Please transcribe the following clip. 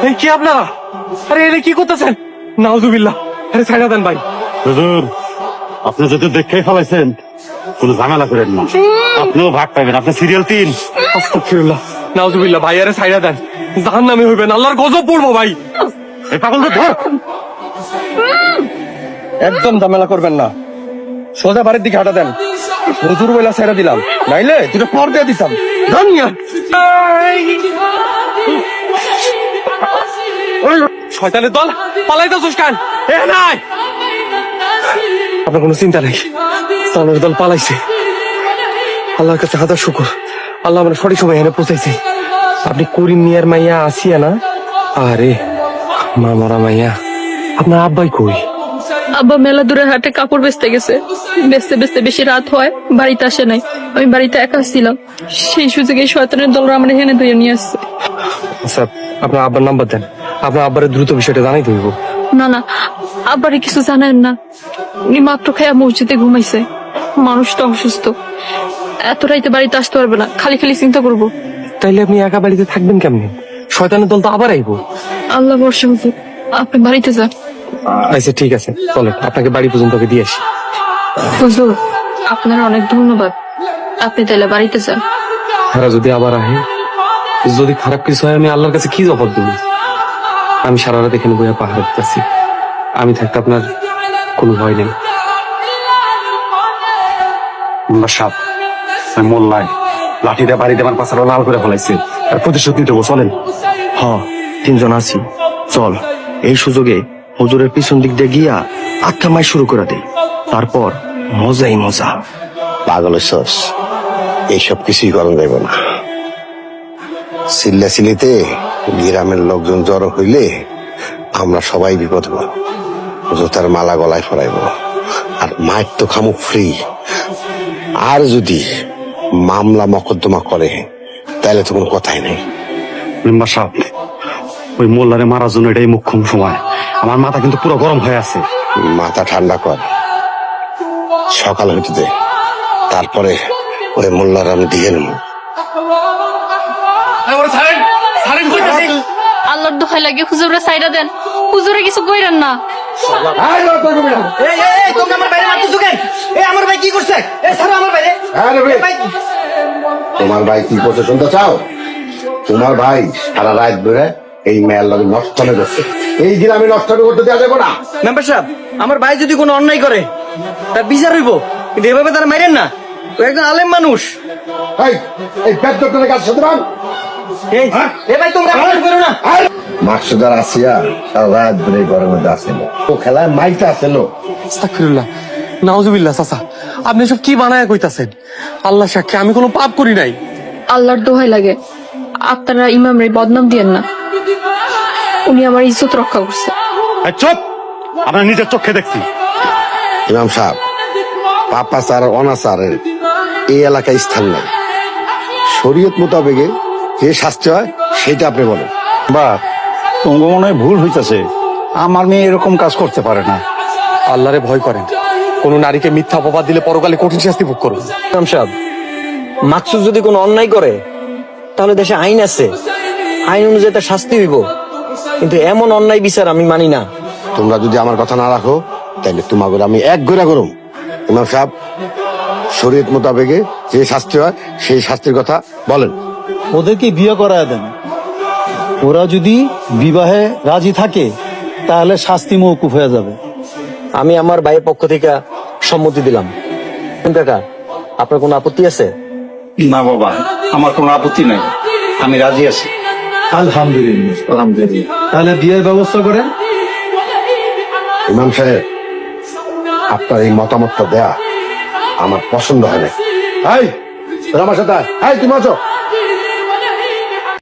এই কি আপনারা? আরে এনে কি করতেছেন? নাউজুবিল্লাহ। আরে ছাইড়া দেন ভাই। হুজুর, আপনি যদি দেখেই ফেলাইছেন কোনো ঝামেলা করেন না, আপনিও ভাগ পাইবেন। আপনি সিরিয়াল 3। আস্তাগফিরুল্লাহ। নাউজুবিল্লাহ ভাই, আরে ছাইড়া দেন। জাহান্নামে হইবেন, আল্লাহর গজব পড়বো ভাই। এই পাগলটা ধর। একদম ঝামেলা করবেন না, সোজা বাড়ির দিকে হাঁটা দেন। হুজুর বইলা ছেড়ে দিলাম, নাইলে দুটো পর দিয়ে দিতাম। ধন্যা শয়তানের দল, পালাইতে চুস্কান। এ নাই, আপনার কোনো চিন্তা নেই। সামনের দল পালাইছে। আল্লাহর কাছে হাজার শুকর, আল্লাহ আমার সঠিক সময় এনে পৌঁছাইছে। আপনি করিম মিয়ার মাইয়া আসিয়া না? আরে মা মরা মাইয়া, আপনার আব্বাই কই? আব্বা মেলা দূরে হাটে কাপড় বেচতে গেছে। বেচতে বেচতে বেশি রাত হয়, বাড়িতে আসে নাই। আমি বাড়িতে একা ছিলাম, সেই সুযোগে শয়তানের দলরা আমার এখানে ধরে নিয়ে আসছে। আচ্ছা, আপনার আব্বার নাম্বার দেন, আপনার আব্বারে দ্রুত বিষয়টা জানাই দিব। না না, আব্বারে কিছু জানেন না। উনি মাত্র খায়া মসজিদে ঘুমাইছে। মানুষটা অসুস্থ, এত রাইতে বাড়িতে আসতে পারবে না। খালি খালি চিন্তা করবো। তাইলে আপনি একা বাড়িতে থাকবেন কেমনে? শয়তানের দল তো আবার আইবো। আল্লাহ বর্ষা হুজুর, আপনি বাড়িতে যান। আচ্ছা ঠিক আছে, চলেন আপনাকে বাড়ি পর্যন্ত দিয়ে আসি। হুজুর, আপনার অনেক ধন্যবাদ। আপনি তাইলে বাড়িতে যান। হ্যাঁ, যদি আবার আহে, যদি খারাপ কিছু হয়, আমি আল্লাহর কাছে কি জবাব দেবো? আমি সারা রাত এখানে বইয়া পাহাড় দিতেছি। আমি থাকতে আপনার কোনো ভয় নেই। সাপ মোল্লায় লাঠিটা বাড়ি দেবার পাশাটা লাল করে ফেলাইছে, আর প্রতিশোধ নিতে হবো। চলেন। হ, 3 জন আছি, চল। এই সুযোগে হুজুরের পিছন দিক দিয়ে গিয়া আটকা মাই শুরু করে দেই, তারপর মজাই মজা। পাগল হইছস, এইসব কিছুই করা যাইব না। চিল্লাচিল্লিতে গ্রামের লোকজন জড়ো হইলে আমরা সবাই বিপদ হব। জুতার মালা গলায় ফরাইব, আর মায়ের তো খামুক ফ্রি। আর যদি মামলা মকদ্দমা করে তাহলে তো কোনো কথাই নেই। মেম্বার সাহেব, ওই মোল্লারে মারার জন্য এটাই মুখ্যম সময়। আমার মাথা কিন্তু পুরো গরম হয়ে আছে। মাথা ঠান্ডা কর, সকাল হইতে দে, তারপরে ওই মোল্লার আমি দিয়ে নেব। আল্লাহর দোহাই লাগে, হুজুরে সাইডা দেন। হুজুরে কিছু কইরেন না। তোমার ভাই কি করছে শুনতে চাও? তোমার ভাই সারা রাত ধরে এই মেয়ের লগে নষ্টনে করছে। এই গ্রামে নষ্টনে করতে দেওয়া যাবে না। মেম্বার সাহেব, আমার ভাই যদি কোনো অন্যায় করে তার বিচার হইব, কিন্তু এভাবে তারা মাইরেন না। ও একজন আলেম মানুষ। এই পেট ডক্টরের কাছে সাথে ভাই তোমরা এমন করো না। মাকসুদার আসিয়া সারা রাত ধরে ঘরের মধ্যে আসেন, ও খেলায় মাইতে আসেন। আস্তাগফিরুল্লাহ, নাউজুবিল্লাহ। চাচা, আপনি সব কি বানায় কইতাছেন? আল্লাহ সাক্ষী, আমি কোনো পাপ করি নাই। আল্লাহর দোহাই লাগে, আপনারা ইমামরে বদনাম দিয়েন না। উনি আমার ইজ্জত রক্ষা করছে। এই চুপ! আমরা নিজের চোখে দেখছি। ইমাম সাহেব, পাপাচার অনাচারের এই এলাকায় স্থান নেই। শরীয়ত মোতাবেকে যে শাস্তি হয় সেটা আপনি বলেন। বা তোমার মনে হয় ভুল হইতেছে। আমার মেয়ে এরকম কাজ করতে পারে না। আল্লাহরে ভয় করেন। কোন নারীকে মিথ্যা অপবাদ দিলে পরকালে কঠিন শাস্তি ভোগ করুন। ইমাম সাহেব, মাকসুদ যদি কোনো অন্যায় করে তাহলে দেশে আইন আছে, আইন অনুযায়ী তার শাস্তি হইব। কিন্তু এমন অন্যায় বিচার আমি মানি না। তোমরা যদি আমার কথা না রাখো তাহলে তোমাকে আমি এক ঘোরা করুম। ইমাম সাহেব, শরীয়ত মোতাবেকে যে শাস্তি হয় সেই শাস্তির কথা বলেন। ওদেরকে বিয়ে করায় দেন। ওরা যদি বিবাহে রাজি থাকে তাহলে শাস্তি মওকুফ হয়ে যাবে। আমি আমার ভাইয়ের পক্ষ থেকে সম্মতি দিলাম। কাকা, আপনার কোনো আপত্তি আছে? না বাবা, আমার কোনো আপত্তি নাই, আমি রাজি আছি। আলহামদুলিল্লাহ, আলহামদুলিল্লাহ। তাহলে বিয়ের ব্যবস্থা করেন। ইমাম সাহেব, আপনার এই মতামতটা দেয়া আমার পছন্দ হয় না। তোরা আমার সাথে আয়। তুমি আছো?